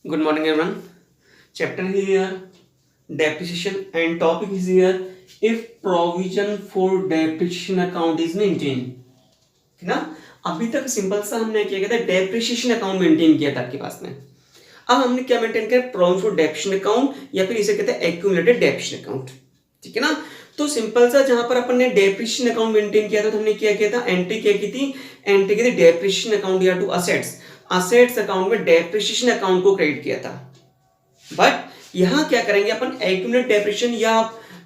Good morning, everyone. Chapter is here, depreciation, and topic is here if provision for depreciation account is maintained. है ना? अभी तक simple सा हमने क्या किया था, डेप्रिसिएशन अकाउंट मेंटेन किया था आपके पास में. अब हमने क्या मेंटेन किया, प्रोविजन फॉर डेप्रिसिएशन अकाउंट या फिर इसे कहते हैं एक्यूमुलेटेड डेप्रिसिएशन अकाउंट. ठीक है ना? तो सिंपल सा जहां पर अपन ने डेप्रिसिएशन अकाउंट मेंटेन किया था तो हमने क्या किया था, एंट्री क्या की थी, एंट्री की थी डेप्रिसिएशन अकाउंट या टू असेट्स. असेट्स अकाउंट में डेप्रिसिएशन अकाउंट को क्रेडिट किया था. बट यहां क्या करेंगे अपन, एक्यूमुलेटेड डेप्रिसिएशन या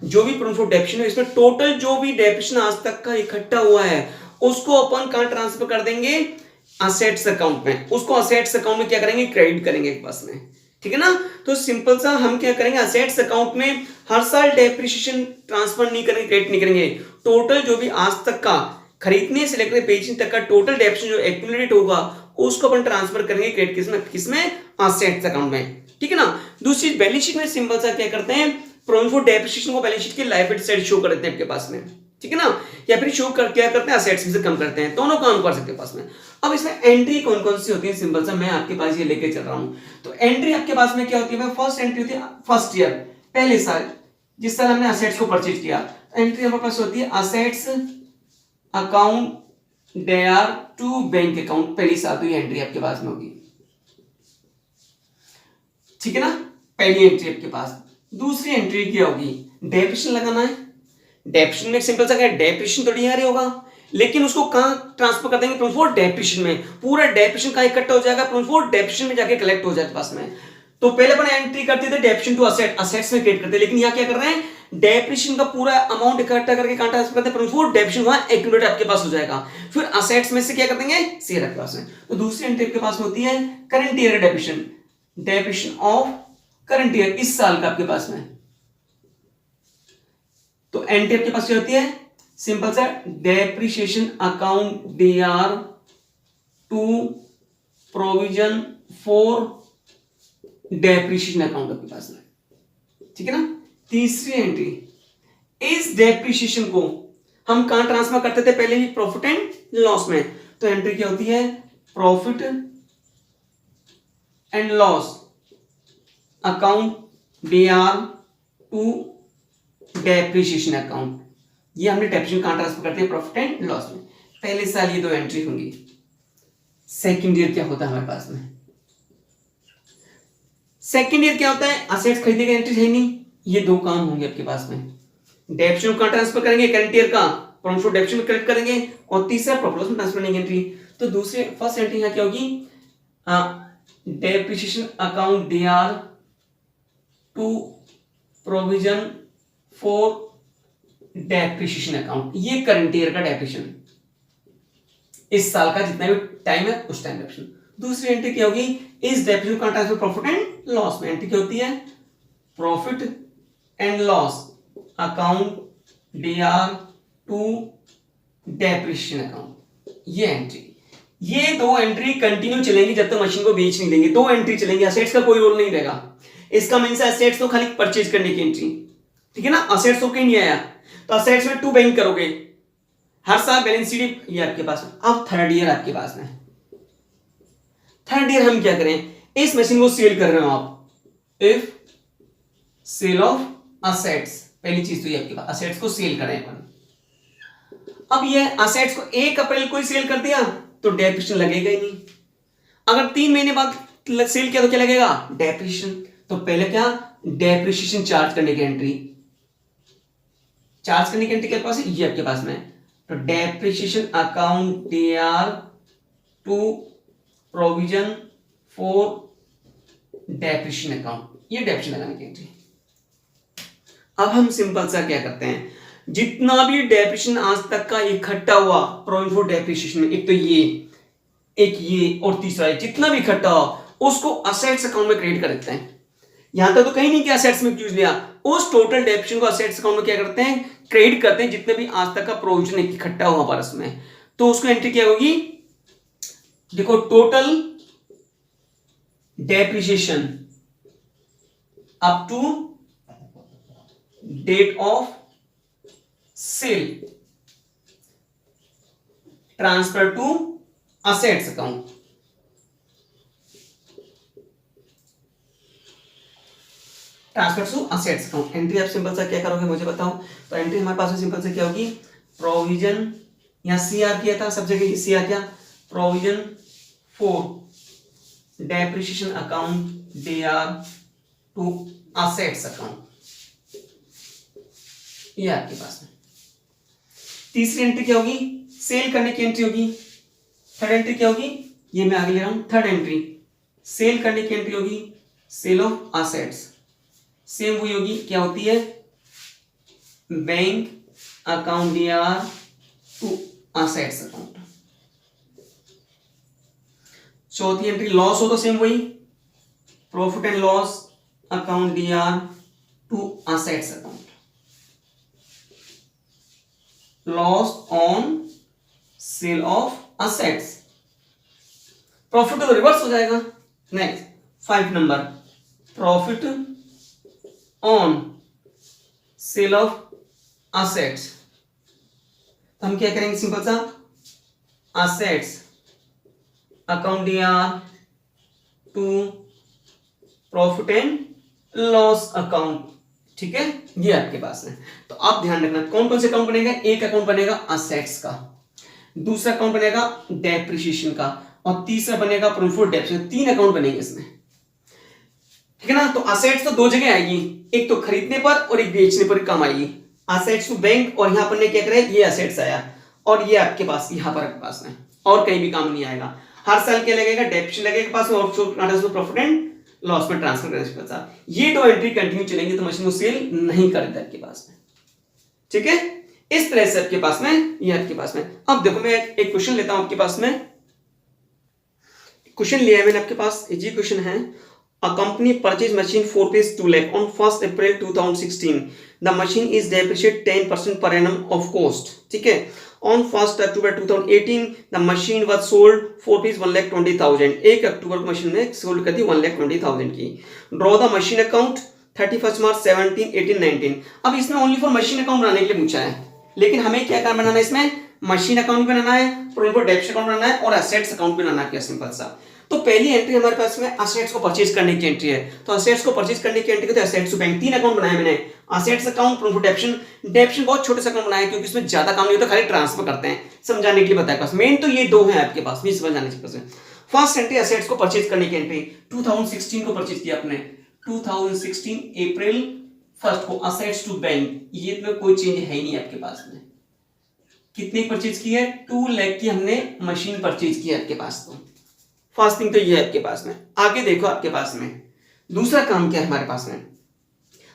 जो भी प्रूफ ऑफ डेप्रिसिएशन है, इसमें टोटल जो भी डेप्रिसिएशन आज तक का इकट्ठा हुआ है उसको अपन कहां ट्रांसफर कर देंगे, असेट्स अकाउंट में. उसको असेट्स अकाउंट में क्या करेंगे, क्रेडिट करेंगे एक पास में. ठीक है ना? तो सिंपल सा हम क्या करेंगे, असेट्स अकाउंट में हर साल डेप्रिसिएशन ट्रांसफर नहीं करेंगे, क्रेडिट नहीं करेंगे. टोटल जो भी आज तक का खरीदने से लेकर बेचने तक का टोटल डेप्रिसिएशन जो एक्यूमुलेटेड होगा उसको अपन ट्रांसफर करेंगे क्रेडिट किसमें, असेट्स अकाउंट में. ठीक है ना? दूसरी बैलेंस शीट में सिंपल सा क्या करते हैं, प्रोविजन फॉर डेप्रिसिएशन को बैलेंस शीट की लायबिलिटी साइड शो कर देते हैं आपके पास में. ठीक है ना? या फिर शो कर क्या करते हैं, असेट्स में से कम करते हैं. दोनों काम कर सकते हैं पास में. अब इसमें एंट्री कौन कौन सी होती है, सिंपल सा मैं आपके पास ये लेके चल रहा हूं. तो एंट्री आपके पास में क्या होती है, फर्स्ट एंट्री होती है फर्स्ट ईयर, पहले साल, जिस साल हमने असेट्स को परचेज किया. एंट्री हमारे पास होती है assets account dare to bank account, पहली साल. तो ये एंट्री आपके पास में होगी. ठीक है ना? पहली एंट्री आपके पास. दूसरी एंट्री क्या होगी, डेप्रिसिएशन लगाना है. डेप्रिसिएशन में सिंपल सा क्या है, डेप्रिसिएशन तो डीआरए होगा, लेकिन उसको कहां ट्रांसफर कर देंगे, प्रोविजन फॉर डेप्रिसिएशन में. पूरा डेप्रिसिएशन कहां इकट्ठा हो जाएगा, प्रोविजन फॉर डेप्रिसिएशन में जाके कलेक्ट हो जाएगा पास में. तो पहले अपन एंट्री करते थे डेप्रिसिएशन टू असेट, असेट्स में क्रिएट करते, लेकिन यहां क्या कर रहे हैं, डेप्रिसिएशन का पूरा अमाउंट इकट्ठा करके कहां ट्रांसफर करते हैं, प्रोविजन फॉर डेप्रिसिएशन वहां एक्यूमुलेट आपके पास हो जाएगा. फिर असेट्स में से क्या कर देंगे, शेयर आपके पास में. तो दूसरी एंट्री आपके पास में होती है current year depreciation, depreciation of current year, इस साल का आपके पास में. तो एंट्री आपके पास क्या होती है, सिंपल सा depreciation account DR to provision for depreciation account आपके पास में. ठीक है ना? तीसरी एंट्री, इस डेप्रिसिएशन को हम कहां ट्रांसफर करते थे, पहले ही प्रॉफिट एंड लॉस में. तो एंट्री क्या होती है, profit and loss account DR to depreciation account. ये हमने डेप्रिसिएशन कहां ट्रांसफर करते हैं, प्रॉफिट एंड लॉस में. पहले साल ये दो एंट्री होंगी. सेकंड ईयर क्या होता है हमारे पास में, सेकंड ईयर क्या होता है, असेट्स खरीदने का एंट्री है नहीं, ये दो काम होंगे आपके पास में. डेप्रिसिएशन कहां ट्रांसफर करेंगे, करंट ईयर का प्रोविजन फॉर डेप्रिसिएशन में क्रेडिट करेंगे, और तीसरा प्रॉफिट लॉस में ट्रांसफर करेंगे एंट्री. तो दूसरे फर्स्ट एंट्री यहां क्या होगी, depreciation account DR to provision for depreciation account, ये करंट ईयर का डेप्रिसिएशन, इस साल का जितना भी टाइम है उस टाइम डेप्रिसिएशन. दूसरी एंट्री क्या होगी, इस डेप्रिसिएशन का ट्रांसफर प्रॉफिट एंड लॉस में. एंट्री क्या होती है, profit and loss account DR to depreciation account, ये एंट्री. ये दो एंट्री कंटिन्यू चलेंगी जब तक मशीन को बेच नहीं देंगे. दो एंट्री चलेंगी, असेट्स का कोई रोल नहीं रहेगा. इसका मीन्स असेट्स तो खाली परचेज करने की एंट्री. ठीक है ना? असेट्स तो कहीं नहीं आया, तो असेट्स में टू बैंक करोगे हर साल, बैलेंस शीट ये आपके पास में. अब थर्ड ईयर आपके पास में, थर्ड ईयर हम क्या करें, इस मशीन को सेल कर रहे हो आप, इफ सेल ऑफ असेट्स, पहली चीज तो ये आपके पास, असेट्स को सेल करें अपन. अब ये असेट्स को 1 अप्रैल को ही सेल कर दिया तो डेप्रिसिएशन लगेगा ही नहीं. अगर 3 महीने बाद सेल किया तो क्या लगेगा, डेप्रिसिएशन. तो पहले क्या, डेप्रिसिएशन चार्ज करने की एंट्री, चार्ज करने की एंट्री के पास है ये आपके पास में. तो depreciation account DR to provision for depreciation account, ये डेप्रिसिएशन लगाने की एंट्री. अब हम सिंपल सा क्या करते हैं, जितना भी डेप्रिसिएशन आज तक का इकट्ठा हुआ प्रोविजन फॉर डेप्रिसिएशन में, एक तो ये, एक ये, और तीसरा ये, जितना भी इकट्ठा हुआ उसको असेट्स अकाउंट में क्रेडिट कर देते हैं. यहां तक तो कहीं नहीं कि असेट्स में यूज लिया, उस टोटल डेप्रिसिएशन को असेट्स अकाउंट में क्या करते हैं, क्रेडिट करते हैं, जितने भी आज तक का प्रोविजन इकट्ठा हुआ पर उसमें. तो उसको एंट्री क्या होगी, देखो total depreciation up to date of sale transfer to assets account. Transfer to assets account. Entry आप सिंपल सा क्या करोगे मुझे बताओ। तो एंट्री हमारे पास में सिंपल से क्या होगी, प्रोविजन, यहाँ सीआर किया था सब जगह, सीआर क्या, provision for depreciation account DR to assets account, ये आपके पास में। तीसरी एंट्री क्या होगी, सेल करने की एंट्री होगी। थर्ड एंट्री क्या होगी, ये मैं आगे ले रहा हूं, थर्ड एंट्री सेल करने की एंट्री होगी, सेल ऑफ असेट्स। सेम वही होगी, क्या होती है, bank account DR to assets account. चौथी एंट्री लॉस हो तो सेम वही, profit and loss account DR to assets account. Loss on sale of assets, profit तो रिवर्स हो जाएगा। Next 5 number, profit on sale of assets. तो हम क्या करेंगे, सिंपल सा assets account DR to profit and loss account, ठीक है, ये आपके पास है। तो आप ध्यान रखना कौन कौन से अकाउंट बनेगा, एक अकाउंट बनेगा असेट्स का, दूसरा अकाउंट बनेगा डेप्रिसिएशन का, और तीसरा बनेगा प्रॉफिट फॉर डेप्रिसिएशन। 3 अकाउंट बनेंगे इसमें, ठीक है ना। तो असेट्स तो 2 जगह आएगी, एक तो खरीदने पर और एक बेचने पर काम आएगी। असेट्स टू बैंक, और यहां पर ने क्या करे, ये असेट्स आया, और ये आपके पास यहां पर आपके पास में, और कहीं भी काम नहीं आएगा। हर साल क्या लगेगा, डेप्रिसिएशन लगेगा पास में, और प्रॉफिट एंड लॉस में ट्रांसफर करने के साथ ये 2 एंट्री कंटिन्यू चलेंगे तो मशीन को सेल नहीं करेगा आपके पास में, ठीक है। इस तरह से आपके पास में, ये आपके पास में। अब देखो मैं एक क्वेश्चन लेता हूं आपके पास में, क्वेश्चन लिया है मैंने आपके पास, ये क्वेश्चन है, a company purchase machine for rupees 2 lakh on 1 April 2016, the machine is depreciate 10% per annum of cost, ठीक है। On 1 October 2018, the machine was sold for rupees 1,20,000. 1 अक्टूबर को मशीन ने सोल्ड कर दी 1,20,000 की। ड्रॉ द मशीन अकाउंट 31 मार्च 17, 18, 19। अब इसमें only for machine account बनाने के लिए पूछा है, लेकिन हमें क्या बनाना है, इसमें मशीन अकाउंट बनाना है, प्रॉफिट डेप्ट अकाउंट बनाना है, और असेट्स अकाउंट बनाना है, सिंपल सा। तो पहली एंट्री हमारे पास में असेट्स को परचेज करने की एंट्री है। तो असेट्स को परचेज करने की एंट्री को, तो असेट्स टू बैंक 3 अकाउंट बनाए मैंने, असेट्स अकाउंट, प्रॉफिट डेप्शन। डेप्शन बहुत छोटे से अकाउंट बनाए क्योंकि इसमें ज्यादा काम नहीं होता, खाली ट्रांसफर करते हैं, समझाने के लिए बताया पास। मेन तो ये 2 है आपके पास, भी समझाने के पास। फर्स्ट एंट्री असेट्स को परचेज करने की एंट्री, 2016 को परचेज किया आपने, 2016 अप्रैल 1 को असेट्स टू बैंक, ये तो कोई चेंज है ही नहीं आपके पास में। कितनी परचेज की है, 2 लाख की हमने मशीन परचेज की है आपके पास। तो फर्स्ट थिंग तो ये है आपके पास में। आगे देखो आपके पास में दूसरा काम क्या है हमारे पास में,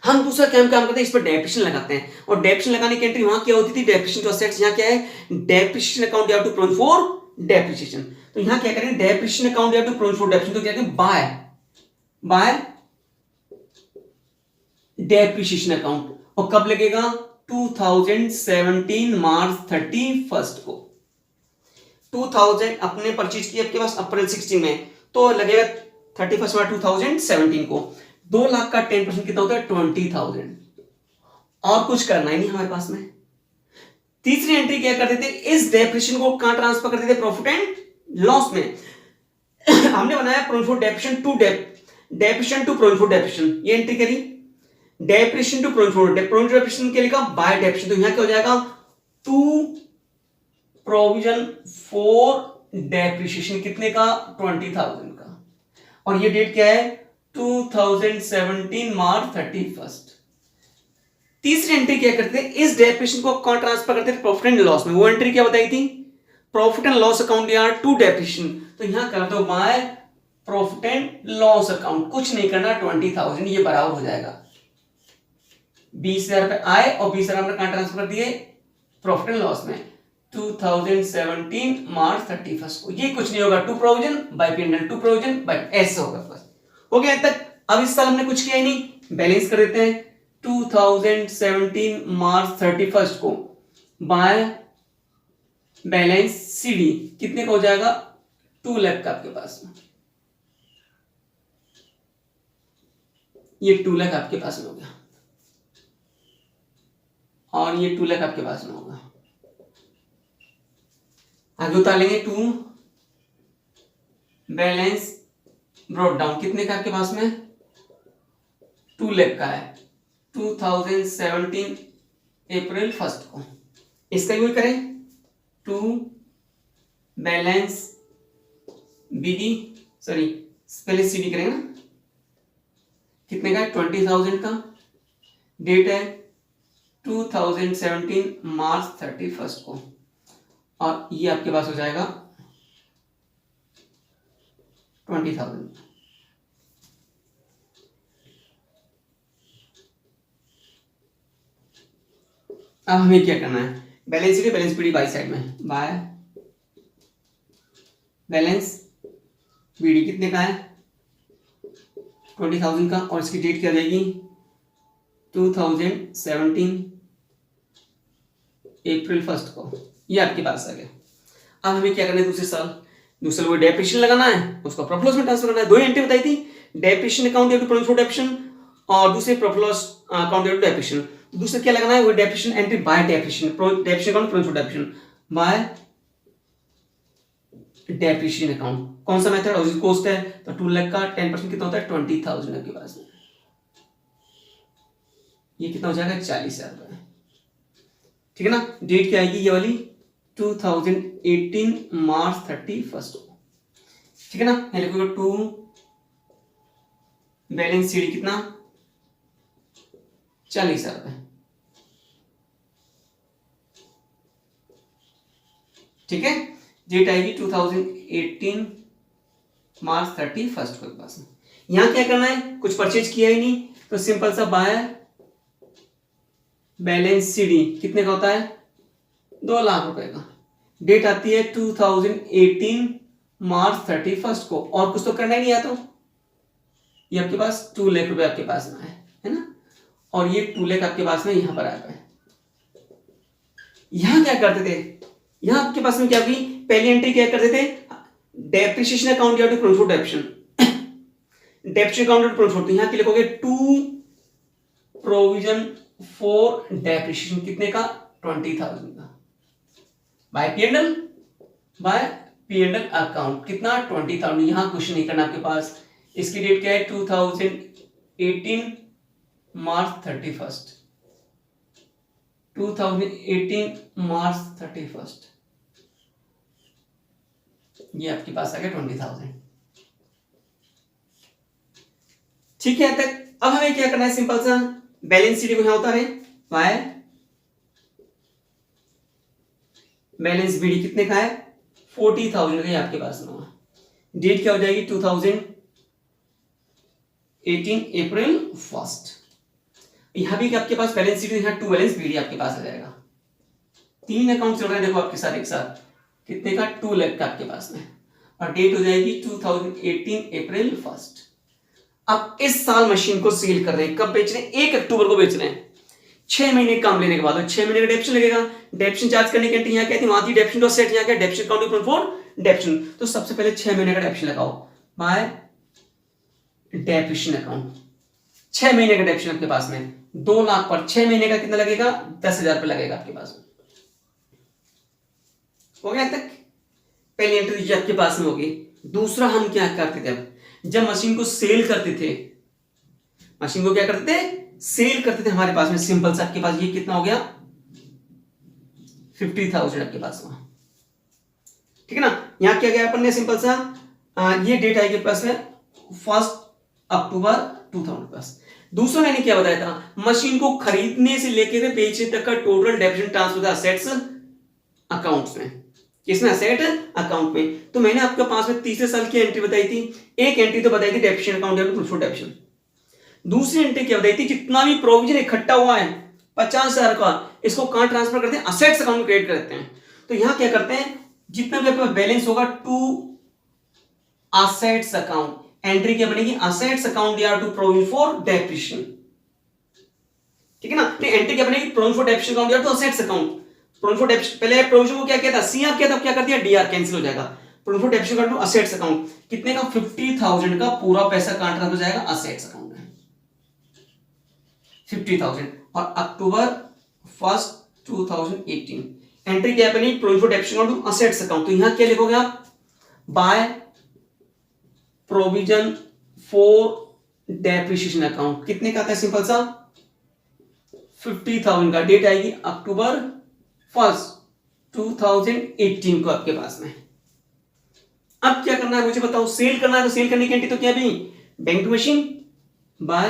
हम दूसरा काम करते हैं, इस पर डेप्रिसिएशन लगाते हैं, और डेप्रिसिएशन लगाने की एंट्री वहां क्या होती थी, डेप्रिसिएशन टू असेट्स, यहाँ क्या है, डेप्रिसिएशन अकाउंट या टू प्रोविजन फॉर डेप्रिसिएशन। तो यहाँ क्या करें, डेप्रिसिएशन अकाउंट या टू प्रोविजन फॉर डेप्रिसिएशन, तो क्या करें, बाय डेप्रिसिएशन अकाउंट। और कब लगेगा, 2017 मार्च 31 को। 2000 अपने परचेज किया आपके पास अप्रैल 16 में, तो लगेगा 31 मार्च 2017 को। 2 लाख का 10% कितना होता है, 20,000। और कुछ करना ही नहीं हमारे पास में। तीसरी एंट्री क्या करते थे, इस डेप्रिसिएशन को कहां ट्रांसफर करते थे, प्रॉफिट एंड लॉस में। हमने बनाया profit depreciation to depreciation to profit depreciation, ये एंट्री करी, डेप्रिसिएशन टू प्रॉफिट डेप्रिसिएशन के लिखा बाय डेप्रिसिएशन। तो यहां क्या हो जाएगा, टू प्रोविजन फॉर डेप्रिसिएशन, कितने का, 20,000 का, और ये डेट क्या है, 2017 मार्च 31। तीसरी एंट्री क्या करते हैं, इस डेप्रिसिएशन को कौन ट्रांसफर करते थे, प्रॉफिट एंड लॉस में। वो एंट्री क्या बताई थी, प्रॉफिट एंड लॉस अकाउंट यार टू डेप्रिसिएशन। तो यहां कर दो by profit and loss account, कुछ नहीं करना, 20,000 ये बराबर हो जाएगा। 20,000 रुपए आए और 20,000 हमने कहां ट्रांसफर कर दिए, प्रॉफिट एंड लॉस में, 2017 मार्च 31 को। ये कुछ नहीं होगा, to provision by P&L, to provision by, ऐसे होगा बस। हो गया तक। अब इस साल हमने कुछ किया ही नहीं, बैलेंस कर देते हैं, 2017 मार्च 31 को बाय बैलेंस CD, कितने का हो जाएगा, 2 लाख का आपके पास में, ये 2 लाख आपके पास में हो गया, और ये 2 लाख आपके पास में होगा। आगे उतार लेंगे, टू बैलेंस ब्रॉट डाउन, कितने का आपके पास में, 2 लाख का है 2017 अप्रैल 1 को। इसका यूज करें टू बैलेंस बीडी, सॉरी पहले सीडी करेंगे ना, कितने का है 20,000 का, डेट है 2017 मार्च 31 को, और ये आपके पास हो जाएगा 20,000। अब हमें क्या करना है, balance sheet balance PD by side में, बाय बैलेंस बीडी कितने का है 20,000 का, और इसकी डेट क्या रहेगी 2017 अप्रैल 1 को, ये आपके पास आ गया। अब हमें क्या करना है, दूसरे वो डेप्रिसिएशन लगाना है, उसको प्रॉफिट लॉस में ट्रांसफर करना है। दो एंट्री बताई थी, depreciation account to provision for depreciation और दूसरे profit loss account to depreciation. दूसरा क्या लगाना है, वो depreciation entry by depreciation, depreciation account provision for depreciation by depreciation account. कौन सा मेथड, और कॉस्ट है तो 2 लाख का 10% कितना होता है 20,000 आपके पास में, ये कितना हो जाएगा 40,000 रुपए, ठीक है ना। डेट क्या आएगी ये वाली 2018 मार्च 31 को, ठीक है ना। यहाँ लिखोगे टू बैलेंस शीट कितना 40,000 रुपए, ठीक है। डेट आएगी 2018 मार्च 31 को पास में। यहां क्या करना है, कुछ परचेज किया ही नहीं तो सिंपल सा बाय बैलेंस सीडी कितने का होता है 2 लाख रुपए का, डेट आती है 2018 मार्च 31 को, और कुछ तो करना ही नहीं आता, ये आपके पास 2 लाख रुपए आपके पास में है ना, और ये 2 लाख आपके पास में यहां पर आया है। यहां क्या करते थे, यहां आपके पास में क्या होगी, पहली एंट्री क्या करते थे, डेप्रिसिएशन अकाउंट या to provision for depreciation, depreciation account to provision for, यहां के लिखोगे टू प्रोविजन फॉर डेप्रिसिएशन कितने का 20,000 का, बाय पीएनएल अकाउंट कितना 20,000। यहां क्वेश्चन नहीं करना आपके पास, इसकी डेट क्या है 2018 मार्च 31, 2018 मार्च 31, ये आपके पास आ गया 20,000, ठीक है तक। अब हमें क्या करना है, सिंपल सा बैलेंस शीट को यहां उतारे, बाय बैलेंस बीडी कितने का है 40,000 का, आपके पास में डेट क्या हो जाएगी 2018 अप्रैल 1। यहां भी आपके पास बैलेंस शीट, यहां टू बैलेंस बीडी आपके पास आ जाएगा, 3 अकाउंट चल रहे हैं देखो आपके साथ एक साथ, कितने का 2 लाख का आपके पास में, और डेट हो जाएगी 2018 अप्रैल 1। अब इस साल मशीन को सेल कर रहे हैं, कब बेच रहे हैं 1 अक्टूबर को बेच रहे हैं, 6 महीने काम लेने के बाद, 6 महीने का डेप्शन लगेगा, डेप्शन चार्ज करने के लिए यहाँ क्या थी, वहां थी डेप्शन टू सेट, यहाँ क्या डेप्शन अकाउंट फॉर डेप्शन, तो सबसे पहले 6 महीने का डेप्शन लगाओ बाय डेप्शन अकाउंट, 6 महीने का डेप्शन आपके पास में 2 लाख पर 6 महीने का कितना लगेगा 10,000 रुपए लगेगा आपके पास में, हो गया तक। पहली एंट्री आपके पास में होगी। दूसरा हम क्या करते थे, जब मशीन को सेल करते थे, मशीन को क्या करते थे सेल करते थे, हमारे पास में सिंपल सा आपके पास ये कितना हो गया 50,000 आपके पास में, ठीक है ना। यहां क्या गया अपन ने सिंपल सा ये डेट आएगी पास में 1 अक्टूबर 2000। दूसरा मैंने क्या बताया था, मशीन को खरीदने से लेकर बेचने तक का total depreciation transfer assets accounts में, किसमें असेट अकाउंट में। तो मैंने आपके पास में तीसरे साल की एंट्री बताई थी, एक एंट्री तो बताई थी डेप्रिसिएशन अकाउंट या टू डेप्रिसिएशन, दूसरी एंट्री क्या बताई थी, जितना भी प्रोविजन इकट्ठा हुआ है 50,000 का, इसको कहां ट्रांसफर करते हैं असेट्स अकाउंट में क्रेडिट करते हैं। तो यहां क्या करते हैं, जितना भी आपके पास बैलेंस होगा टू असेट्स अकाउंट, एंट्री क्या बनेगी असेट्स अकाउंट या टू प्रोविजन फॉर डेप्रिसिएशन, ठीक है ना। तो एंट्री क्या बनेगी प्रोविजन फॉर डेप्रिसिएशन अकाउंट या to assets account, provision for depreciation, पहले प्रोविजन को क्या किया था सी आप किया था, क्या कर दिया डीआर कैंसिल हो जाएगा, provision for depreciation account to assets account कितने का 50,000 का पूरा पैसा कहां ट्रांसफर हो जाएगा असेट्स अकाउंट में 50,000, और अक्टूबर 1 2018 एंट्री क्या बनी provision for depreciation account to assets account. तो यहां क्या लिखोगे आप by provision for depreciation account कितने का आता है? सिंपल सा 50,000 का। डेट आएगी अक्टूबर 1 2018 को आपके पास में। अब क्या करना है मुझे बताओ? सेल करना है तो सेल करने की एंट्री तो क्या भी bank to machine by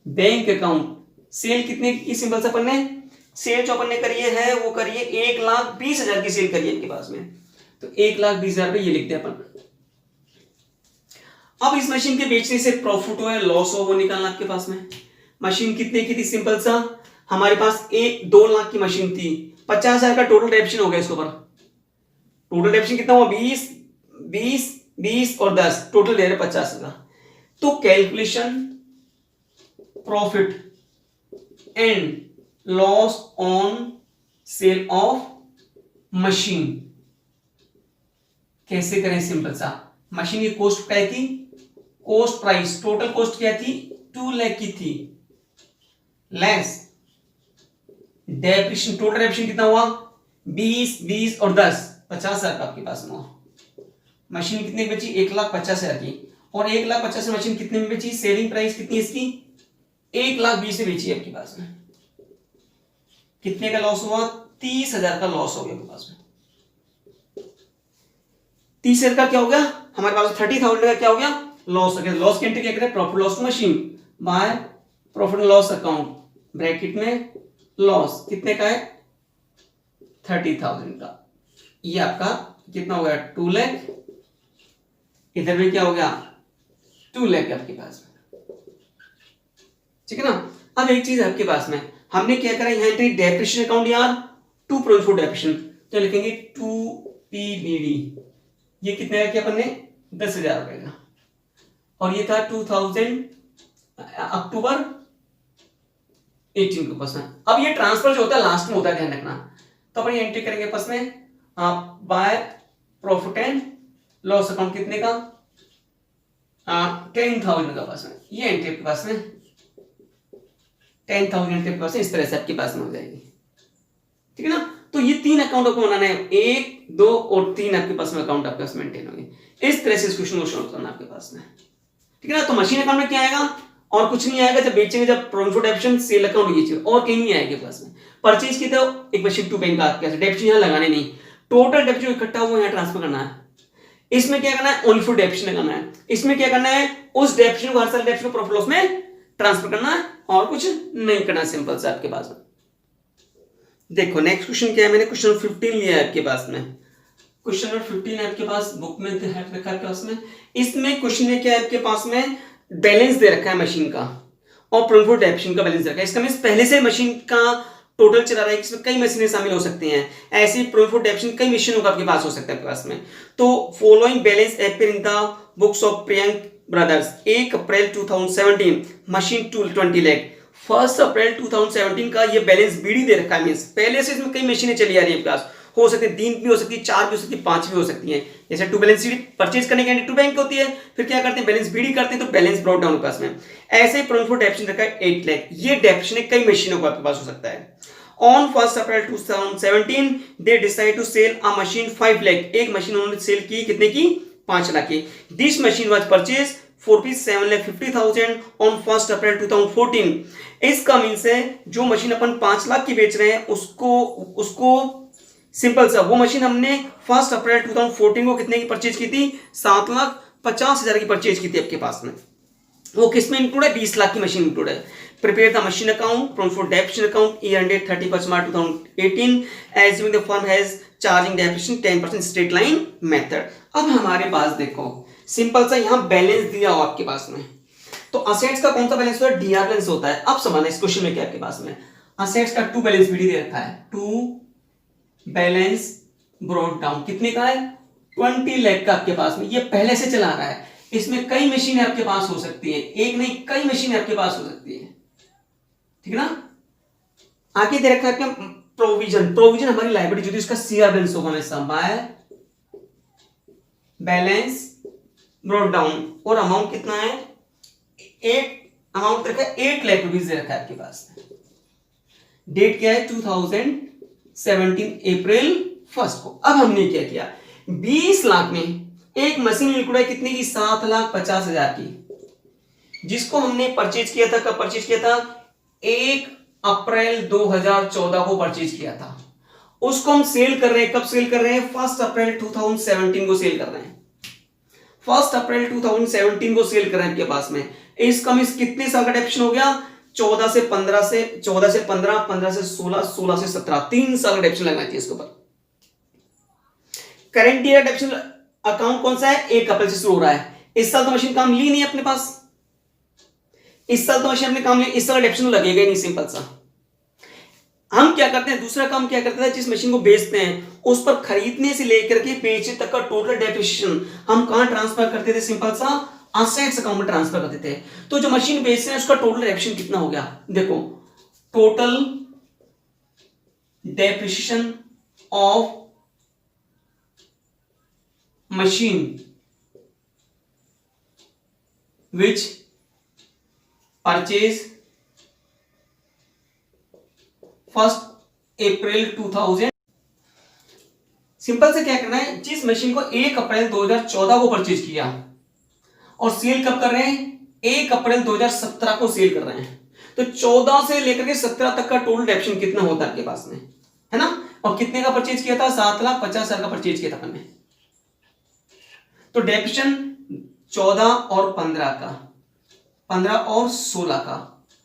bank account. Sale कितने की? सिंपल सा अपन ने सेल जो अपन ने करी है वो करिए 1,20,000 की सेल करिए आपके पास में, तो 1,20,000 रुपए ये लिखते हैं अपन। अब इस मशीन के बेचने से प्रॉफिट हो या लॉस हो वो निकालना आपके पास में। मशीन कितने की थी? सिंपल सा हमारे पास 2 लाख की मशीन थी, 50,000 का टोटल डेप्शन हो गया इसके ऊपर। टोटल डेप्शन कितना हुआ? 20 20 20 और 10, टोटल दे रहे 50 का। तो calculation profit and loss on sale of machine कैसे करें? सिंपल सा मशीन की कॉस्ट क्या थी? कॉस्ट प्राइस टोटल कॉस्ट क्या थी? 2 लाख की थी, लेस डेप्रिसिएशन। टोटल डेप्रिसिएशन कितना हुआ? 20 20 और 10, 50,000 का आपके पास में हुआ। मशीन कितने की बची? 1,50,000 की। और 1,50,000 मशीन कितने में बेची? सेलिंग प्राइस कितनी है इसकी? 1,20,000 में बेची है आपके पास में। कितने का लॉस हुआ? 30,000 का लॉस हो गया आपके पास में। 30,000 का क्या हो गया? हमारे पास 30,000 का क्या हो गया? लॉस हो गया। लॉस की एंट्री क्या करें? Profit loss to machine by profit loss account bracket में लॉस कितने का है? 30,000 का। ये आपका कितना हो गया? 2 लाख। इधर में क्या हो गया? 2 लाख आपके पास में, ठीक है ना। अब एक चीज आपके पास में हमने क्या करा, यहां एंट्री डेप्रिसिएशन अकाउंट यार टू प्रोविजन फॉर डेप्रिसिएशन, तो लिखेंगे 2PBD। ये कितने का किया अपन ने? 10,000 रुपए का। और ये था 2000 अक्टूबर 18 के पास में। अब ये ट्रांसफर जो होता है लास्ट में होता है, ध्यान रखना। तो अपन ये एंट्री करेंगे पास में by profit and loss account कितने का? 10,000 का पास में। ये एंट्री आपके पास में 10,000 एंट्री आपके पास में इस तरह से आपके पास में हो जाएगी, ठीक है ना। तो ये 3 अकाउंट आपको बनाना है, 1 2 और 3 आपके पास में अकाउंट आपके पास मेंटेन होंगे। इस तरह से इस क्वेश्चन को सॉल्व करना आपके पास में, ठीक है ना। तो मशीन अकाउंट में क्या आएगा? और कुछ नहीं आएगा। जब बेचेंगे, जब प्रॉफिट डेप्रिसिएशन सेल अकाउंट, ये चीज और कहीं नहीं आएगी पास में। परचेज की तो एक मशीन टू बैंक आपके पास डेप्रिसिएशन यहां लगाने नहीं, टोटल डेप्रिसिएशन इकट्ठा हुआ यहां ट्रांसफर करना है। इसमें क्या करना है? ओनली फॉर डेप्रिसिएशन करना है। इसमें क्या करना है? उस डेप्रिसिएशन को हर साल डेप्रिसिएशन प्रॉफिट लॉस में ट्रांसफर करना है और कुछ नहीं करना। सिंपल से आपके पास में देखो नेक्स्ट क्वेश्चन क्या है। मैंने क्वेश्चन 15 लिया है आपके पास में। क्वेश्चन नंबर 15 है आपके पास, बुक में रखा है आपके पास में। इसमें क्वेश्चन में क्या है आपके पास में? बैलेंस दे रखा है मशीन का और प्रॉफिट डेप्रिसिएशन का बैलेंस दे रखा है। इसका मींस पहले से मशीन का टोटल चला रहा है, इसमें कई मशीनें शामिल हो सकती हैं। ऐसे प्रॉफिट डेप्रिसिएशन कई मशीनों का आपके पास हो सकता है आपके पास में। तो following balance appear in the books of Priyank brothers 1 April 2017 machine 20 lakh. 1 अप्रैल 2017 का ये बैलेंस बीडी दे रखा है। मींस पहले से इसमें कई मशीनें चली आ रही है आपके पास, हो सकती है 3 भी हो सकती है, 4 भी हो सकती है, 5 भी हो सकती है। जैसे टू बैलेंस शीट परचेज करने के टू बैंक होती है, फिर क्या करते हैं? बैलेंस बीडी करते हैं, तो बैलेंस ब्रॉट डाउन पास में। ऐसे ही प्रॉफिट डेप्रिसिएशन रखा है 8 लाख। ये डेप्रिसिएशन कई मशीनों को आपके पास हो सकता है। On 1 April 2017 they decide to sell a machine 5 lakh। एक मशीन उन्होंने सेल की कितने की? 5 लाख की। This machine was purchased for ₹7,50,000 on 1 April 2014। इसका मीन्स है जो मशीन अपन 5 लाख की बेच रहे हैं उसको सिंपल सा वो मशीन हमने 1 अप्रैल 2014 को कितने की परचेज की थी? 7,50,000 की परचेज की थी आपके पास में। वो किसमें इंक्लूड है? 20 लाख की मशीन इंक्लूड है। Prepare the machine account for depreciation account year ended 31 March 2018 assuming the firm has charging depreciation 10% straight line method. अब हमारे पास देखो सिंपल सा यहां बैलेंस दिया हो आपके पास में, तो असेट्स का कौन सा बैलेंस होता है? डीआर बैलेंस होता है। अब समझना इस क्वेश्चन में क्या आपके पास में असेट्स का टू बैलेंस बीडी दे रखा है। टू बैलेंस ब्रॉट डाउन कितने का है? 20 लाख का आपके पास में। ये पहले से चला रहा है, इसमें कई मशीनें आपके पास हो सकती है, एक नहीं कई मशीनें आपके पास हो सकती है, ठीक है ना। आगे दे रखा है क्या? प्रोविजन हमारी लायबिलिटी जो थी उसका सीआर बैलेंस होगा हमेशा बाय बैलेंस ब्रॉट डाउन। और अमाउंट कितना है? अमाउंट रखा है 8 लाख रुपीज दे रखा है आपके पास। डेट क्या है? 2017 अप्रैल 1 को। अब हमने क्या किया? 20 लाख में एक मशीन इंक्लूड है कितने की? 7,50,000 की। जिसको हमने परचेज किया था, कब परचेज किया था? 1 अप्रैल 2014 को परचेज किया था। उसको हम सेल कर रहे हैं, कब सेल कर रहे हैं? 1 अप्रैल 2017 को सेल कर रहे हैं। 1 अप्रैल 2017 को सेल कर रहे हैं आपके पास में। इसका मिस कितने साल का डेप्शन हो गया? 14 से 15 से 15, 15 से 16, 16 से 17, 3 साल का डेप्शन लगना चाहिए इसके ऊपर। करंट ईयर डेप्शन अकाउंट कौन सा है? 1 अप्रैल से शुरू हो रहा है। इस साल तो मशीन काम ली नहीं अपने पास, इस साल तो मशीन अपने काम ली, इस साल डेप्शन लगेगा ही नहीं, सिंपल सा। हम क्या करते हैं, दूसरा काम क्या करते हैं, जिस मशीन को बेचते हैं उस पर खरीदने से लेकर के बेचने तक का टोटल डेप्रिसिएशन हम कहां ट्रांसफर करते थे? सिंपल सा असेट्स अकाउंट में ट्रांसफर करते थे। तो जो मशीन बेचते हैं उसका टोटल डेप्रिसिएशन कितना हो गया? देखो, total depreciation of machine which purchase 1 April 2000। Simple से क्या करना है, जिस मशीन को 1 अप्रैल 2014 को परचेज किया और सेल कब कर रहे हैं? 1 अप्रैल 2017 को सेल कर रहे हैं। तो 14 से लेकर के 17 तक का टोटल डेप्शन कितना होता है आपके पास में, है ना? और कितने का परचेज किया था? 7,50,000 का परचेज किया था अपन ने। तो डेप्शन 14 और 15 का, 15 और 16 का,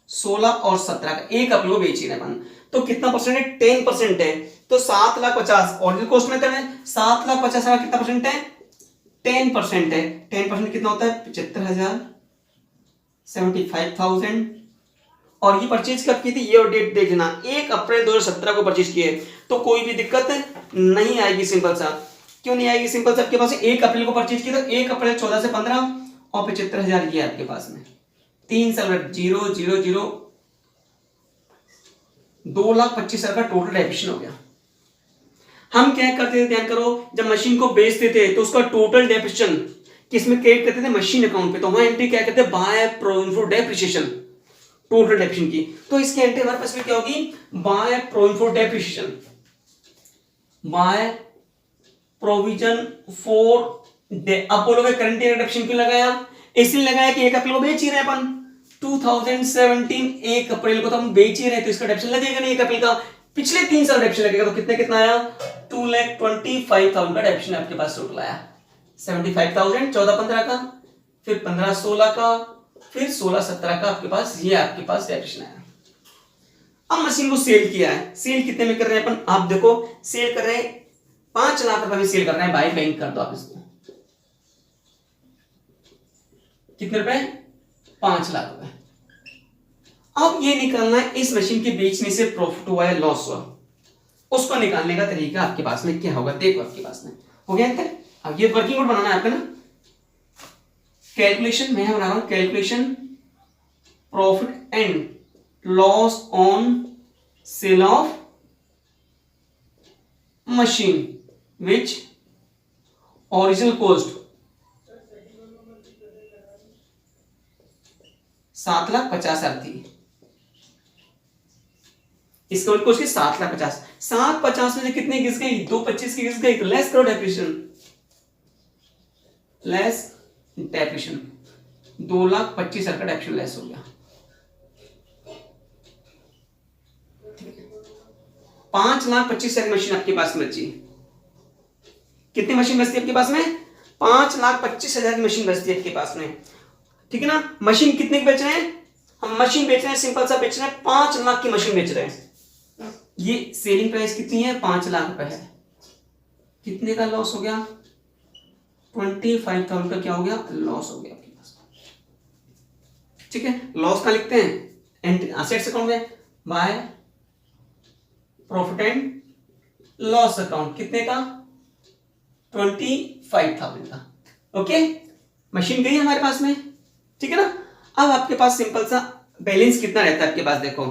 16 और 17 का, 1 अप्रैल को बेच रहे हैं अपन। तो कितना परसेंट है? 10% है। तो 7,50,000 ऑरिजिनल कॉस्ट में है, 7,50,000 कितना परसेंट है? 10% है। 10% कितना होता है? 75,000, 75,000। और ये परचेज कब की थी? ये और डेट देखना, 1 अप्रैल 2017 को परचेज किए। तो कोई भी दिक्कत नहीं आएगी, सिंपल सा। क्यों नहीं आएगी? सिंपल सा, आपके पास 1 अप्रैल को परचेज किया, तो 1 अप्रैल 14 से 15 और 75,000 ये आपके पास में 3 साल 0 0 0 2,25,000 का टोटल डेप्रिसिएशन हो गया। हम क्या करते थे, ध्यान करो, जब मशीन को बेचते थे तो उसका टोटल डेप्रिसिएशन किसमें क्रिएट करते थे? मशीन अकाउंट पे। तो वहां एंट्री क्या करते हैं? Bye provision for depreciation, total depreciation की। तो इसकी एंट्री हमारे पास में क्या होगी? Bye provision for depreciation, by provision for अब बोलोगे करंट ईयर डेप्रिसिएशन क्यों लगाया? इसलिए लगाया कि 1 अप्रैल को बेच ही रहे अपन, 2017 1 अप्रैल को तो हम बेच ही रहे, तो इसका डेप्रिसिएशन लगेगा नहीं 1 अप्रैल का। पिछले 3 साल डेप्रिसिएशन लगेगा। तो कितना आया? 2,25,000 का डेप्रिसिएशन आपके पास टोटल आया। 75,000 14-15 का, फिर 15-16 का, फिर 16-17 का आपके पास, ये आपके पास डेप्रिसिएशन आया। अब मशीन को सेल किया है। सेल कितने में कर रहे हैं अपन? आप देखो, सेल कर रहे हैं 5 लाख रुपए में सेल कर रहे हैं। बाय बैंक कर दो आप इसको। कितने रुपए? 5 लाख रुपए। अब ये निकालना है इस मशीन के बेचने से प्रॉफिट हुआ या लॉस हुआ, उसको निकालने का तरीका आपके पास में क्या होगा? देखो, आपके पास में हो गया अंतर। अब ये वर्किंग नोट बनाना है आपको ना। कैलकुलेशन मैं बना रहा हूं, calculation profit and loss on sale of machine which original cost 7,50,000 थी। इसका उल्टा उसकी 7,50,000, 750 में से कितने घिस गई? 225 की घिस गई। तो लेस करो डेप्रिसिएशन, लेस डेप्रिसिएशन, 2,25,000 का डेप्रिसिएशन लेस हो गया। 5,25,000 मशीन आपके पास में बची। कितनी मशीन बचती है आपके पास में? 5,25,000 की मशीन बचती है आपके पास में, ठीक है ना? मशीन कितने की बेच रहे हैं हम? मशीन बेच रहे हैं, सिंपल सा बेच रहे हैं, 5 लाख की मशीन बेच रहे हैं। ये सेलिंग प्राइस कितनी है? 5 लाख रुपए है। कितने का लॉस हो गया? 25,000 का क्या हो गया? लॉस हो गया आपके पास। ठीक है, लॉस का लिखते हैं असेट्स अकाउंट में, by profit and loss account. कितने का? 25,000 का। ओके, मशीन गई हमारे पास में, ठीक है ना? अब आपके पास सिंपल सा बैलेंस कितना रहता है आपके पास, देखो,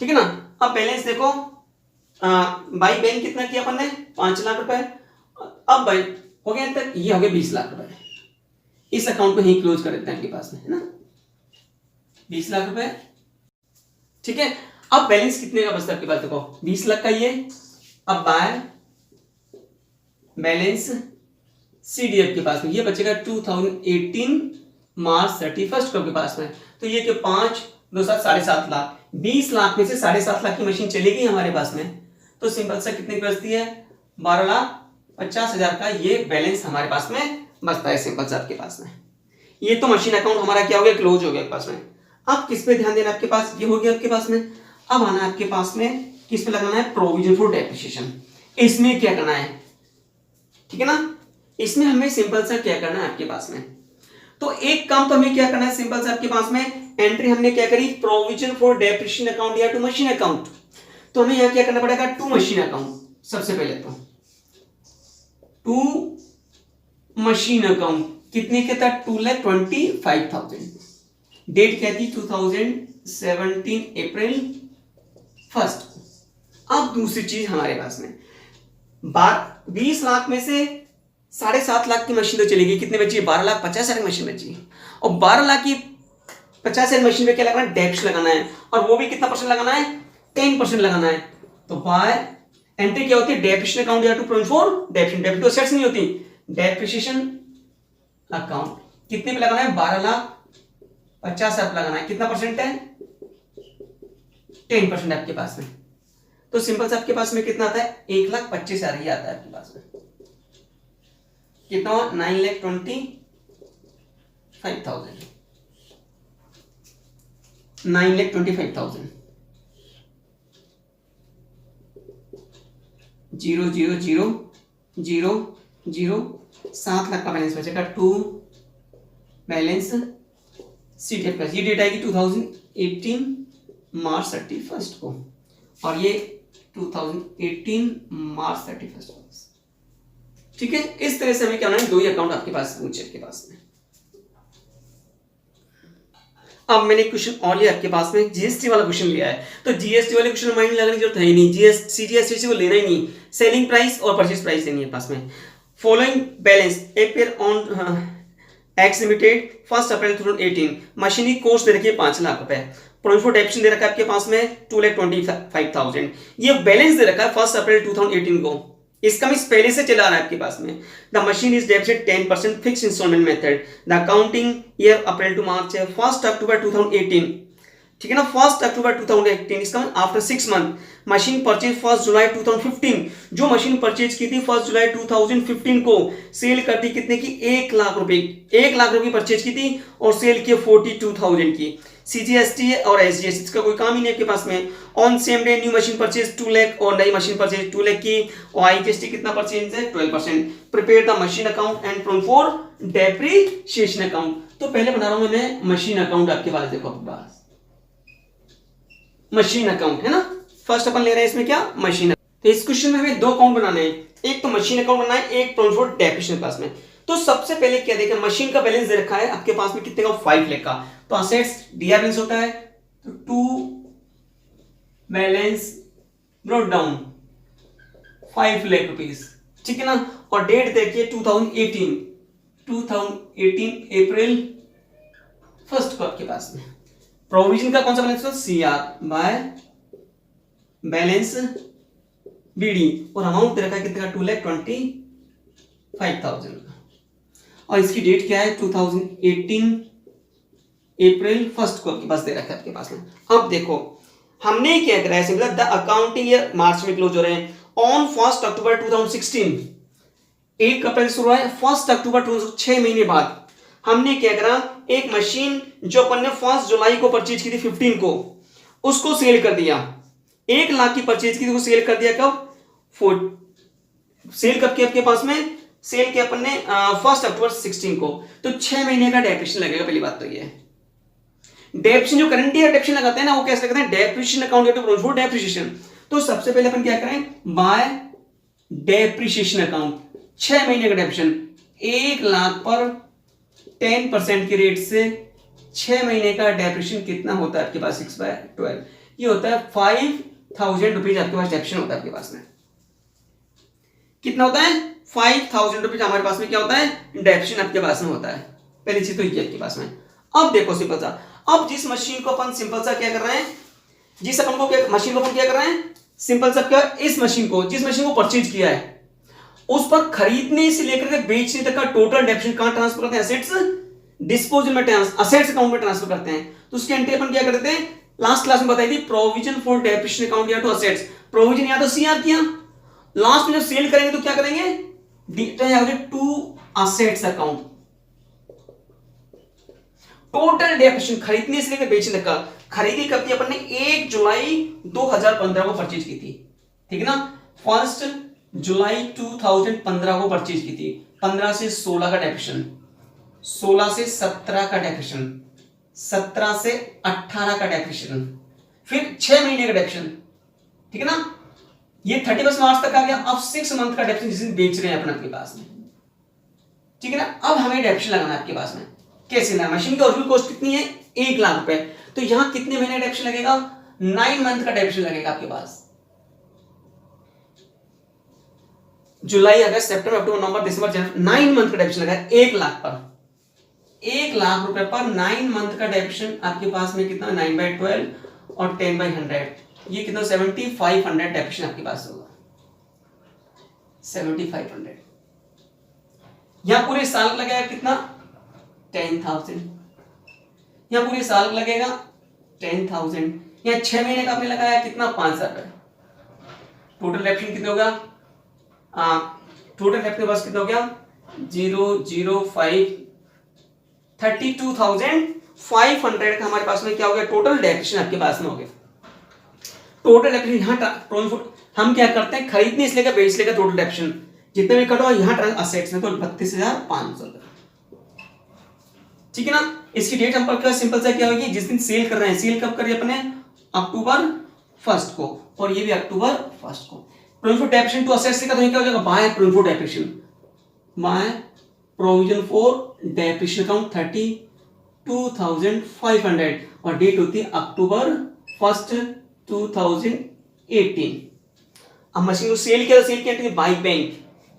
ठीक है ना? अब बैलेंस देखो, बाई बैंक कितना किया अपन ने? 5 लाख रुपए। अब बाई हो गया तक, ये हो गया 20 लाख रुपए। इस अकाउंट को ही क्लोज कर देते हैं आपके पास में, है ना? 20 लाख रुपए, ठीक है। अब बैलेंस कितने का बचता है आपके पास? देखो 20 लाख का ये। अब बाय बैलेंस सीडीएफ के पास में ये बचेगा 2018 मार्च 31 को आपके पास में। तो ये कि 5 2 7 7.5 लाख, 20 लाख में से 7.5 लाख की मशीन चलेगी हमारे पास में, तो सिंपल सा कितने की बचती है, 12,50,000 का ये बैलेंस हमारे पास में बचता है सिंपल सा आपके पास में। ये तो मशीन अकाउंट हमारा क्या हो गया, क्लोज हो गया आपके पास में। अब किस पे ध्यान देना आपके पास, ये हो गया आपके पास में। अब आना आपके पास में किस पे लगाना है, प्रोविजन फॉर डेप्रिसिएशन। इसमें क्या करना है, ठीक है ना, इसमें हमें सिंपल सा क्या करना है आपके पास में। तो एक काम तो हमें क्या करना है सिंपल सा आपके पास में, एंट्री हमने क्या करी, प्रोविजन फॉर डेप्रिसिएशन अकाउंट या टू मशीन अकाउंट। तो हमें यहां क्या करना पड़ेगा, टू मशीन अकाउंट। सबसे पहले तो टू मशीन अकाउंट कितने के था, 2,25,000। डेट क्या थी, 2017 अप्रैल 1। अब दूसरी चीज हमारे पास में 20 लाख में से 7.5 लाख की मशीन तो चलेगी, कितने बची, 12,50,000 की मशीन बची। और 12 लाख की 50,000 मशीन पे क्या लगाना है, डेप्स लगाना है, और वो भी कितना परसेंट लगाना है, 10% लगाना है। तो बाय एंट्री क्या होती है, डेप्रिसिएशन अकाउंट या to provision for depreciation. Debit to assets नहीं होती, डेप्रिसिएशन अकाउंट कितने पे लगाना है, 12,50,000 लगाना है। कितना परसेंट है, 10% आपके पास में। तो सिंपल से आपके पास में कितना आता है, 1,25,000 ही आता है आपके पास में। कितना, 9,25,000, 9,25,000। 7 लाख का बैलेंस बचेगा, टू बैलेंस शीट है। ये डेट आएगी 2018 मार्च 31 को, और ये 2018 मार्च 31 को। ठीक है, इस तरह से हमें क्या होना है, दो ही अकाउंट आपके पास पूछे के पास में। अब मैंने क्वेश्चन और लिया आपके पास में, जीएसटी वाला क्वेश्चन लिया है। तो जीएसटी वाले क्वेश्चन माइंड लगाने की जरूरत है ही नहीं, सीजीएसटी को लेना ही नहीं, सेलिंग प्राइस और परचेज प्राइस लेनी है पास में। Following balance appear on X limited 1 April 2018। Machinery cost दे रखी है 5 लाख रुपए, प्रोविजन फॉर डेप्रिसिएशन दे रखा है आपके पास में 2,25,000। ये बैलेंस दे रखा है 1 अप्रैल 2018 को, इसका मीन पहले से चला रहा है आपके पास में। The machine is debited 10% fix installment method. The accounting year April to March है 1 अक्टूबर 2018, ठीक है ना, 1 अक्टूबर 2018। इसका आफ्टर 6 मंथ। मशीन परचेज 1 जुलाई 2015। जो मशीन परचेज की थी 1 जुलाई 2015 को, सेल कर दी कितने की, 1 लाख रुपए, 1 लाख रुपए परचेज की थी और सेल की 42,000 की। सीजीएसटी और एसजीएसटी इसका कोई काम ही नहीं आपके पास में। On same day new machine purchase 2 lakh और नई मशीन परचेज 2 लाख की, और आईजीएसटी कितना परचेज है, 12%। Prepare the machine account and provision for depreciation account. तो पहले बना रहा हूं मैं मशीन अकाउंट आपके पास, देखो आपके पास मशीन अकाउंट है ना। फर्स्ट अपन ले रहे हैं इसमें क्या, मशीन। तो इस क्वेश्चन में हमें दो अकाउंट बनाने हैं, एक तो मशीन अकाउंट बनाना है, एक प्रोविजन फॉर डेप्रिसिएशन पास में। तो सबसे पहले क्या देखें, मशीन का बैलेंस दे रखा है आपके पास में कितने का, 5 लाख का। तो असेट्स डीआर बैलेंस होता है, तो to balance brought down 5 lakh rupees, ठीक है ना। और डेट देखिए 2018 अप्रैल 1 को आपके पास में। प्रोविजन का कौन सा balance, CR by balance BD, और अमाउंट दे रखा है कितने का, 2,25,000 का। और इसकी डेट क्या है, 2018 अप्रैल 1 को आपके पास दे रखा है आपके पास में। अब देखो हमने क्या करा है, simple the accounting year March में क्लोज हो रहे हैं। ऑन 1 अक्टूबर 2016, 1 अप्रैल शुरू है, 1 अक्टूबर 6 महीने बाद हमने क्या करा, एक मशीन जो अपन ने 1 जुलाई को परचेज की थी 15 को, उसको सेल कर दिया। 1 लाख की परचेज की थी, वो सेल कर दिया कब, सेल कब किया आपके पास में, सेल किया अपन ने 1 अक्टूबर 16 को। तो 6 महीने का डेप्रिसिएशन लगेगा। पहली बात तो ये है, डेप्रिसिएशन जो करंट ईयर डेप्रिसिएशन लगाते हैं ना, वो कैसे लगाते हैं, depreciation account to provision for depreciation. तो सबसे पहले अपन क्या करें, बाय डेप्रिसिएशन अकाउंट, 6 महीने का डेप्रिसिएशन, 1 लाख पर 10% के रेट से 6 महीने का डेप्रिसिएशन कितना होता है आपके पास, 6/12, ये होता है 5,000 रुपीज आपके पास डेप्रिसिएशन होता है आपके पास में। कितना होता है, 5,000 रुपीज हमारे पास में क्या होता है, डेप्रिसिएशन आपके पास में होता है। पहली चीज तो ये आपके पास में। अब देखो सिंपल सा, अब जिस मशीन को अपन सिंपल सा क्या कर रहे हैं, जिस अपन को क्या मशीन को अपन क्या कर रहे हैं, सिंपल सा क्या, इस मशीन को, जिस मशीन को परचेज किया है, उस पर खरीदने से लेकर के बेचने तक का टोटल डेप्रिसिएशन कहां ट्रांसफर करते हैं, एसेट्स डिस्पोजल में असेट्स अकाउंट में ट्रांसफर करते हैं, तो उसकी एंट्री अपन क्या करते हैं, लास्ट क्लास में बताई थी, प्रोविजन फॉर डेप्रिसिएशन अकाउंट या टू असेट्स, प्रोविजन या तो सीआर किया, लास्ट में जब सेल करेंगे तो क्या करेंगे, to assets account. Total depreciation खरीदने से लेकर बेचने तक का, खरीदी कब थी अपन ने, 1 जुलाई 2015 को परचेज की थी, ठीक है ना, 1 जुलाई 2015 को परचेज की थी। 15 से 16 का डेप्रिसिएशन, 16 से 17 का डेप्रिसिएशन, 17 से 18 का डेप्रिसिएशन, फिर 6 महीने का डेप्रिसिएशन, ठीक है ना, ये 31 मार्च तक आ गया। अब 6 मंथ का डेप्रिसिएशन जिस दिन बेच रहे हैं अपन आपके पास में, ठीक है ना। अब हमें डेप्रिसिएशन लगाना है आपके पास में, कैसे ना, मशीन की ओरिजिनल कॉस्ट कितनी है, 1 लाख रुपए, तो यहां कितने महीने का डेप्रिसिएशन लगेगा, 9 मंथ का डेप्रिसिएशन लगेगा आपके पास। जुलाई, अगस्त, सितंबर, अक्टूबर, नवंबर, दिसंबर, जनवरी, 9 मंथ का डेप्रिसिएशन लगा 1 लाख पर, 1 लाख रुपए पर 9 मंथ का डेप्रिसिएशन आपके पास में कितना, 9/12 और 10/100, ये कितना, 7500 डेप्रिसिएशन आपके पास होगा, 7500। यहां पूरे साल लगेगा कितना, 10,000, यहां पूरे साल लगेगा 10,000, यहां 6 महीने का आपने लगाया कितना, 5,000 रुपए। टोटल डेप्रिसिएशन कितना होगा, टोटल डेप्रिसिएशन बस कितना हो गया, 005 32,500 का हमारे पास में क्या हो गया, टोटल डेप्रिसिएशन आपके पास में हो गया। टोटल डेप्रिसिएशन यहाँ हम क्या करते हैं, खरीदने से लेकर बेचने का टोटल डेप्रिसिएशन जितने भी कटो यहाँ असेट्स में तो 32,500, ठीक है ना। इसकी डेट हम पर सिंपल सा क्या होगी, जिस दिन सेल कर रहे हैं, सेल कब कर रहे हैं अपने, अक्टूबर 1 को, और ये भी अक्टूबर 1 को। Provision for depreciation to assets का तो क्या हो जाएगा, by provision for depreciation, by provision for depreciation account 32,500, और डेट होती है अक्टूबर 1, 2018। अब मशीन को सेल किया, सेल किया बाय बैंक,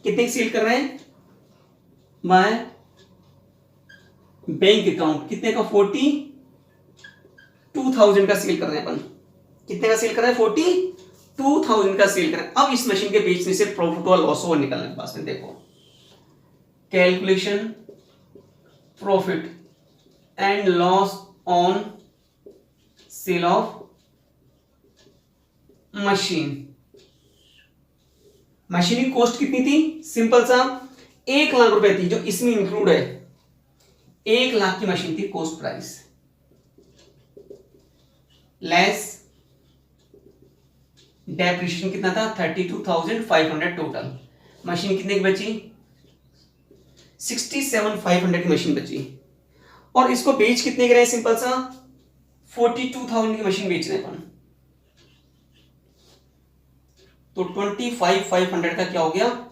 कितने की सेल कर रहे हैं, बाय बैंक अकाउंट, कितने का, 42,000 का सेल कर रहे हैं अपन, कितने का सेल कर रहे हैं, 42,000 का सेल कर रहे हैं। अब इस मशीन के बेचने से प्रॉफिट और लॉस और निकलने के पास में देखो, calculation profit and loss on sale of machine. Machine की कॉस्ट कितनी थी, सिंपल सा 1 लाख रुपए थी, जो इसमें इंक्लूड है, 1 लाख की मशीन थी कॉस्ट प्राइस, लेस डेप्रिसिएशन कितना था, 32,500 टोटल। मशीन कितने की बची, 67,500 की मशीन बची, और इसको बेच कितने के रहे, सिंपल सा 42,000 की मशीन बेच रहे हैं अपन, तो 25,500 का क्या हो गया,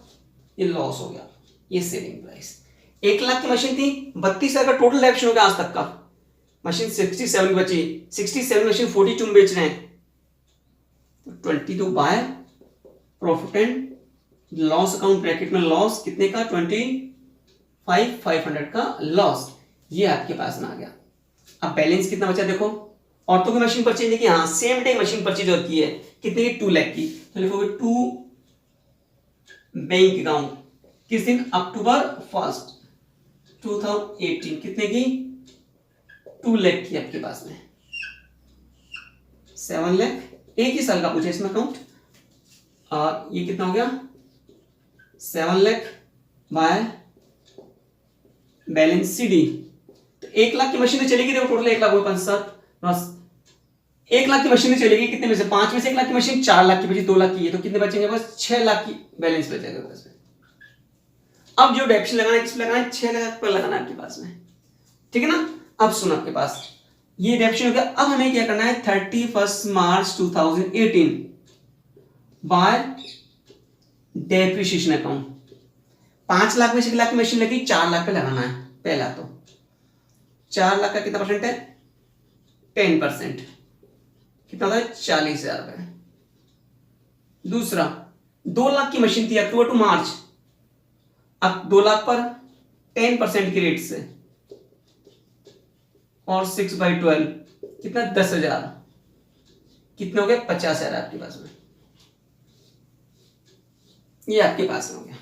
ये लॉस हो गया, ये सेलिंग प्राइस। 1 लाख की मशीन थी, 32,000 का टोटल डेप्रिसिएशन हो गया आज तक का, मशीन 67 बची, 67 मशीन 42 में बेच रहे हैं, तो 22 by profit and loss account bracket में लॉस कितने का, 25,500 का लॉस, ये आपके पास में आ गया। अब बैलेंस कितना बचा देखो, ऑर्थो की मशीन परचेज देखिए, हाँ सेम डे मशीन परचेज होती है, कितने की, 2 लाख की, तो लिखोगे 2 बैंक अकाउंट, किस दिन, अक्टूबर 1, 2018, कितने की, 2 लाख की आपके पास में, 7 लाख, एक ही साल का पूछा इसमें अकाउंट, और ये कितना हो गया, 7 लाख बाय बैलेंस CD, तो 1 लाख की मशीन चलेगी, देखो टोटल 1 लाख हो, 5 7 बस 1 लाख की मशीन चलेगी, कितने में से, 5 में से 1 लाख की मशीन 4 लाख की बची, 2 लाख की है, तो कितने बचेंगे, बस 6 लाख की बैलेंस बचेगा बस। अब जो डेप्रिसिएशन लगाना है, किस पे लगाना है, 6 लाख पर लगाना है आपके पास में, ठीक है ना। अब सुनो आपके पास ये डेप्रिसिएशन हो गया, अब हमें क्या करना है, 31 मार्च 2018 बाय डेप्रिसिएशन अकाउंट, 5 लाख में से 1 लाख की मशीन लगी, 4 लाख पे लगाना है, पहला तो 4 लाख का कितना परसेंट है, 10%, कितना होता है, 40,000 रुपए। दूसरा 2 लाख की मशीन थी अक्टूबर टू मार्च, अब 2 लाख पर 10% की रेट से, और 6/12 कितना, 10,000, कितने हो गए, 50,000 आपके पास में, ये आपके पास में हो गया,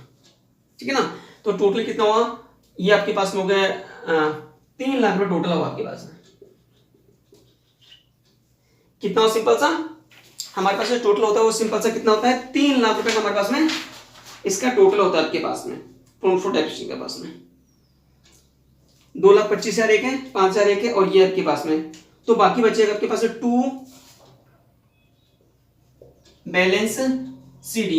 ठीक है ना। तो टोटल कितना हुआ, ये आपके पास में हो गया 3 लाख रुपए टोटल होगा आपके पास में। कितना हो सिंपल सा हमारे पास जो टोटल होता है वो सिंपल सा कितना होता है 3 लाख रुपए का हमारे पास में इसका टोटल होता है आपके पास में प्रूफ फॉर डेप्रिसिएशन के पास में। 2,25,000 एक है, 5,000 एक है और ये आपके पास में, तो बाकी बचेगा आपके पास टू बैलेंस CD।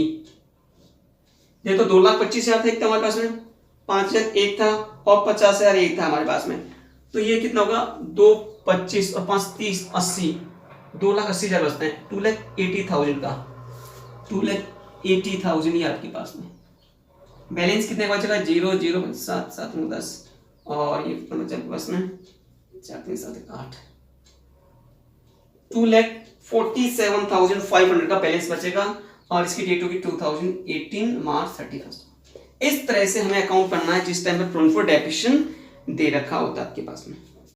ये तो 2,25,000 था एक था हमारे पास में, 5,000 एक था और 50,000 एक था हमारे पास में, तो ये कितना होगा 2,25 और 5 30 80 2,80,000 बचते हैं। 2,80,000 का 2,80,000 ये आपके पास में बैलेंस कितने का बचेगा 0 0 7 7 9 10 और ये कितना बचा आपके पास में 4 3 7 8 2,47,500 का बैलेंस बचेगा और इसकी डेट होगी 2018 मार्च 31। इस तरह से हमें अकाउंट पढ़ना है जिस टाइम पर प्रूफ फॉर डेप्रिसिएशन दे रखा होता है आपके पास में।